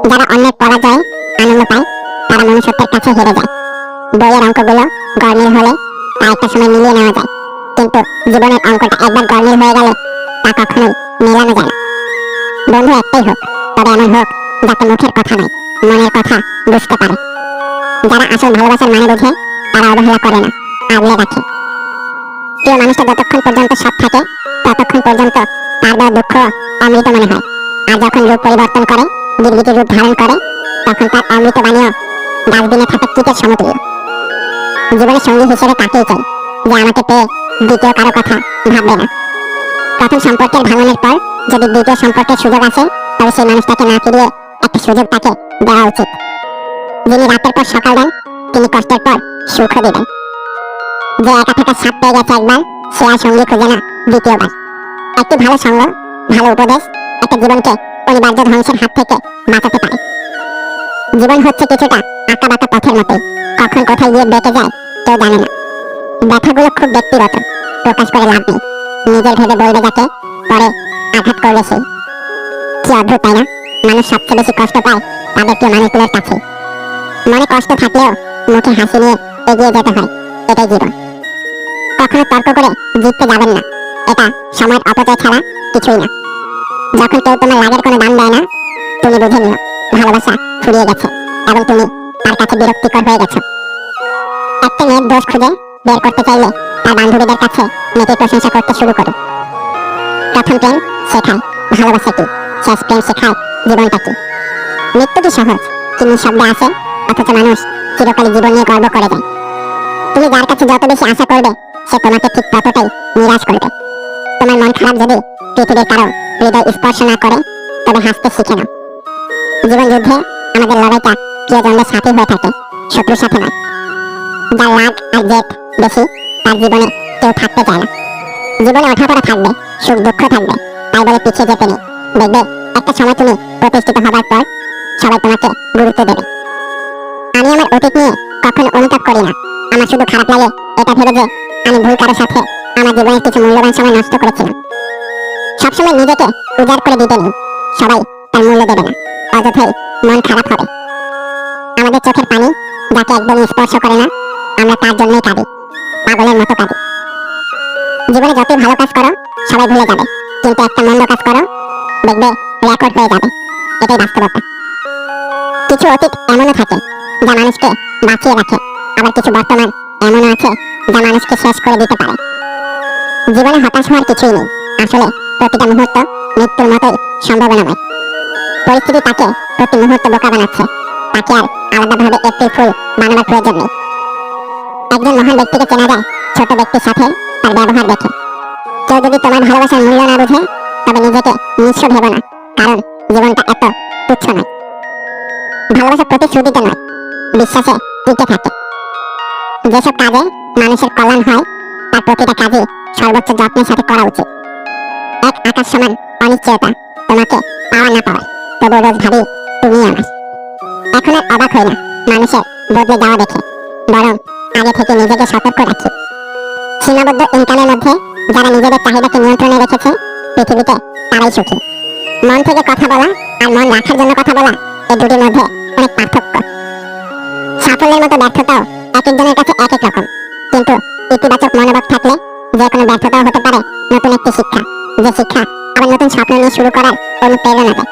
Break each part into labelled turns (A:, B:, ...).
A: যারা অন্যের পরাজয়ে আনন্দ পায় তারা মনুষ্যত্বের কাছে হেরে যায়। বইয়ের অঙ্কগুলো গরমিল হলে তা একটা সময় মিলিয়ে নেওয়া যায়, কিন্তু জীবনের অঙ্কটা একবার গরমিল হয়ে গেলে তা কখনোই মেলানো যায় না। বন্ধু একটাই হোক, তবে এমন হোক যাতে মুখের কথা নয়, মনের কথা বুঝতে পারে। যারা আসল ভালোবাসার মানে বোঝে তারা অবহেলা করে না, আগলে রাখে। প্রিয় মানুষটা যতক্ষণ পর্যন্ত সৎ থাকে ততক্ষণ পর্যন্ত তার দেওয়া দুঃখ অমৃত মনে হয়। আর যখন রূপ পরিবর্তন করে, গিরগিটি রূপ ধারণ করে, তখন তার অমৃত বাণীও ডাস্টবিনে থাকা কীটের সমতুল্য। জীবনের সঙ্গী হিসেবে তাকেই চাই যে আমাকে পেয়ে দ্বিতীয় কারো কথা ভাববে না। প্রথম সম্পর্কের ভাঙনের পর যদি দ্বিতীয় সম্পর্কের সুযোগ আসে, তবে সেই মানুষটাকে না ফিরিয়ে একটা সুযোগ তাকে দেওয়া উচিত। যিনি রাতের পর সকাল দেন, তিনি কষ্টের পর সুখও দিবেন। যে একা থাকার স্বাদ পেয়ে গেছে একবার, সে আর সঙ্গী খুঁজে না দ্বিতীয়বার। একটি ভালো সঙ্গ, ভালো উপদেশ একটা জীবনকে অনিবার্য ধ্বংসের হাত থেকে বাঁচাতে পারে। জীবন হচ্ছে কিছুটা আঁকা বাঁকা পথের মতোই, কখন কোথায় গিয়ে বেঁকে যায় কেউ জানে না। ব্যথাগুলো খুব ব্যক্তিগত, প্রকাশ করে লাভ নেই। নিজের ভেবে বলবে যাকে, পরে আঘাত করবে সেই। কি অদ্ভুত তাই না? মানুষ সবচেয়ে বেশি কষ্ট পায় তাদের প্রিয় মানুষগুলোর কাছে। মনে কষ্ট থাকলেও মুখে হাসি নিয়ে এগিয়ে যেতে হয়, এটাই জীবন। কখনো তর্ক করে জিততে যাবেন না, এটা সময়ের অপচয় ছাড়া কিছুই না। যখন কেউ তোমার লাগের কোনো দাম দেয় না, তুমি বুঝে নিও ভালোবাসা ফুরিয়ে গেছে এবং তুমি তার কাছে বিরক্তিকর হয়ে গেছো। একটা মেয়ের দোষ খুঁজে বের করতে চাইলে তার বান্ধবীদের কাছে মেয়েটির প্রশংসা করতে শুরু করো। প্রথম প্রেম শেখায় ভালোবাসা কি, শেষ প্রেম শেখায় জীবনটা কি। মৃত্যু কি সহজ, কি নিঃশব্দে আসে, অথচ মানুষ চিরকালই জীবন নিয়ে গর্ব করে যায়। তুমি যার কাছে যত বেশি আশা করবে, সে তোমাকে ঠিক ততটাই নিরাশ করবে। তোমার মন খারাপ যদি পৃথিবীর কারো হৃদয় স্পর্শ না করে, তবে হাসতে শিখে নাও। জীবন যুদ্ধে আমাদের লড়াইটা প্রিয়জনদের সাথে হয়ে থাকে, শত্রুর সাথে নয়। যার রাগ আর জেদ বেশি, তার জীবনে কেউ থাকতে চায় না। জীবনে ওঠাপড়া থাকবে, সুখ দুঃখ থাকবে, তাই বলে পিছিয়ে যেতে নেই। দেখবে একটা সময় তুমি প্রতিষ্ঠিত হবার পর সবাই তোমাকে গুরুত্ব দেবে। আমি আমার অতীত নিয়ে কখনো অনুতাপ করি না। আমার শুধু খারাপ লাগে এটা ভেবে যে আমি ভুল কারোর সাথে আমার জীবনের কিছু মূল্যবান সময় নষ্ট করেছিলাম। সবসময় নিজেকে উজাড় করে দিতে নেই, সবাই তার মূল্য দেবে না, অযথাই মন খারাপ হবে। আমাদের চোখের পানি যাকে একদম স্পর্শ করে না, আমরা তার জন্যই কাঁদি, পাগলের মতো কাঁদি। জীবনে যতই ভালো কাজ করো সবাই ভুলে যাবে, কিন্তু একটা মন্দ কাজ করো দেখবে রেকর্ড হয়ে যাবে। এটাই বাস্তবতা। কিছু অতীত এমনও থাকে যা মানুষকে বাঁচিয়ে রাখে, আবার কিছু বর্তমান এমনও আছে যা মানুষকে শেষ করে দিতে পারে। জীবনে হতাশ হওয়ার কিছুই নেই, আসলে প্রতিটা মুহূর্ত মৃত্যুর মতোই সম্ভাবনাময়। পরিস্থিতি তাকে প্রতি মুহূর্ত বোকা বানাচ্ছে, তাকে আর আলাদাভাবে এপ্রিল ফুল বানাবার প্রয়োজন নেই। একজন মহান ব্যক্তিকে চেনা যায় ছোট ব্যক্তির সাথে তার ব্যবহার দেখে। কেউ যদি তোমার ভালোবাসার মূল্য না বুঝে, তবে নিজেকে নিঃস্ব ভেবো না, কারণ জীবনটা এত তুচ্ছ নয়। ভালোবাসা প্রতিশ্রুতিতে নয়, বিশ্বাসে টিকে থাকে। যেসব কাজে মানুষের কল্যাণ হয়, তার প্রতিটা কাজই সর্বোচ্চ যত্নের সাথে করা উচিত। এক আকাশ সমান অনিশ্চয়তা তোমাকে পাওয়া না পাওয়ার, তবু রোজ ভাবি তুমি আমার। এখন আর অবাক হই না মানুষের বদলে যাওয়া দেখে, বরং আগে থেকে নিজেকে সতর্ক রাখি। সীমাবদ্ধ ইনকামের মধ্যে যারা নিজেদের চাহিদাকে নিয়ন্ত্রণে রেখেছে, পৃথিবীতে তারাই সুখী। মন থেকে কথা বলা আর মন রাখার জন্য কথা বলা, এই দুটির মধ্যে অনেক পার্থক্য। সাফল্যের মতো ব্যর্থতাও এক একজনের কাছে এক এক রকম, কিন্তু ইতিবাচক মনোভাব থাকলে যে কোনো ব্যর্থতাও হতে পারে নতুন একটি শিক্ষা, যে শিক্ষা আবার নতুন স্বপ্ন নিয়ে শুরু করার অনুপ্রেরণা দেয়।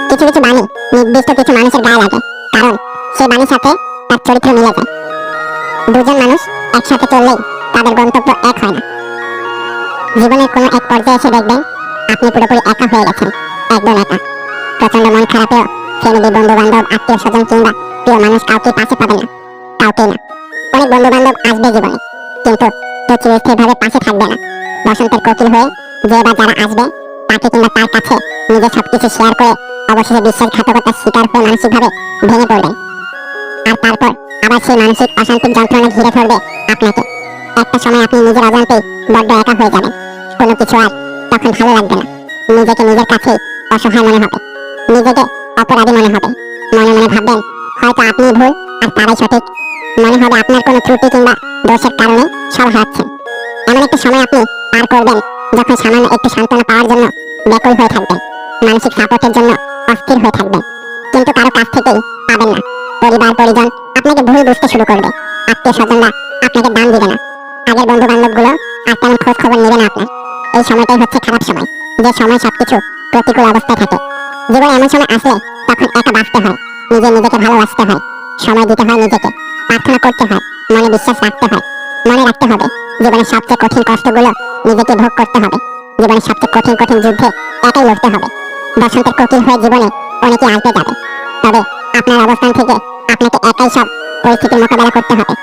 A: কিছু কিছু বাণী নির্দিষ্ট কিছু মানুষের গায়ে লাগে, কারণ সেই বাণীর সাথে তার চরিত্র মিলে যায়। দুজন মানুষ একসাথে চললেই তাদের গন্তব্য এক হয় না। জীবনের কোনো এক পর্যায়ে এসে দেখবেন আপনি পুরোপুরি একা হয়ে গেছেন, একদম একা। প্রচন্ড মন খারাপেও ফ্যামিলি, বন্ধু বান্ধব, আত্মীয় স্বজন কিংবা প্রিয় মানুষ কাউকে পাশে পাবে না, কাউকেই না। অনেক বন্ধু বান্ধব আসবে জীবনে, কিন্তু কেউ চিরস্থিরভাবে পাশে থাকবে না। বসন্তের কোকিল হয়ে যে বা যারা আসবে, তাকে কিংবা তার কাছে নিজের সবকিছু শেয়ার করে অবশেষে বিশ্বাসঘাতকতার শিকার হয়ে মানসিকভাবে ভেঙে পড়বেন। আর তারপর আবার সেই মানসিক অশান্তির যন্ত্রণা ঘিরে ধরবে আপনাকে। একটা সময় আপনি নিজের অজান্তেই বড্ড একা হয়ে যাবেন, কোনো কিছু আর তখন ভালো লাগবে না। নিজেকে নিজের কাছেই অসহায় মনে হবে, নিজেকে অপরাধী মনে হবে। মনে মনে ভাববেন হয়তো আপনিই ভুল আর তারাই সঠিক। মনে হবে আপনার কোনো ত্রুটি কিংবা দোষের কারণে সব হারাচ্ছেন। এমন একটা সময় আপনি পার করবেন যখন সামান্য একটু সান্ত্বনা পাওয়ার জন্য ব্যাকুল হয়ে থাকবেন, মানসিক সাপোর্টের জন্য অস্থির হয়ে থাকবেন। থেকেই পাবেন না। পরিবার পরিজন আপনাকে ভুল বুঝতে শুরু করবে, আত্মীয় স্বজনরা আপনাকে দাম দিবে না, আগের বন্ধু বান্ধবগুলো আর তেমন খোঁজ খবর নেবে না আপনার। এই সময়টাই হচ্ছে খারাপ সময়, যে সময় সবকিছু প্রতিকূল অবস্থায় থাকে। জীবনে এমন সময় আসলে তখন একা বাঁচতে হয়, নিজেকে ভালোবাসতে হয়, সময় দিতে হয় নিজেকে, প্রার্থনা করতে হয়, মনে বিশ্বাস রাখতে হয়। মনে রাখতে হবে জীবনের সবচেয়ে কঠিন কষ্টগুলো নিজেকে ভোগ করতে হবে। জীবনের সবচেয়ে কঠিন যুদ্ধে একাই লড়তে হবে। বসন্তের কোকিল হয়ে জীবনে অনেকে আসবে যাবে, তবে আপনার অবস্থান থেকে আপনাকে একাই সব পরিস্থিতির মোকাবেলা করতে হবে।